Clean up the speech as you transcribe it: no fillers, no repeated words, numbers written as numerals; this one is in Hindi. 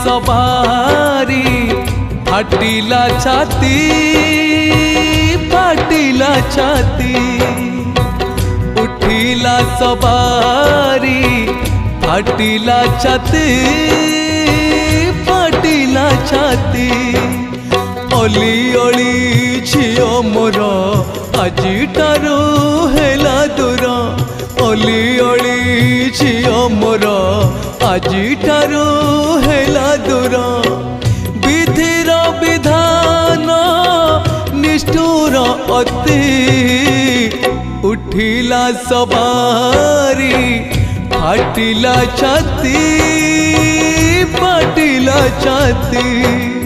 सवारी फाटिला छाती फाटिला छाती उठिला सवारी फाटिला छाती फाटिला छाती अली अली झियो मोर आजिटारू हेला दूर अली अली झियो मोर आजिटारू हेला दूर विधिर विधान निष्ठुर अति उठिला सवारी फाटिला छाती फाटिला छाती।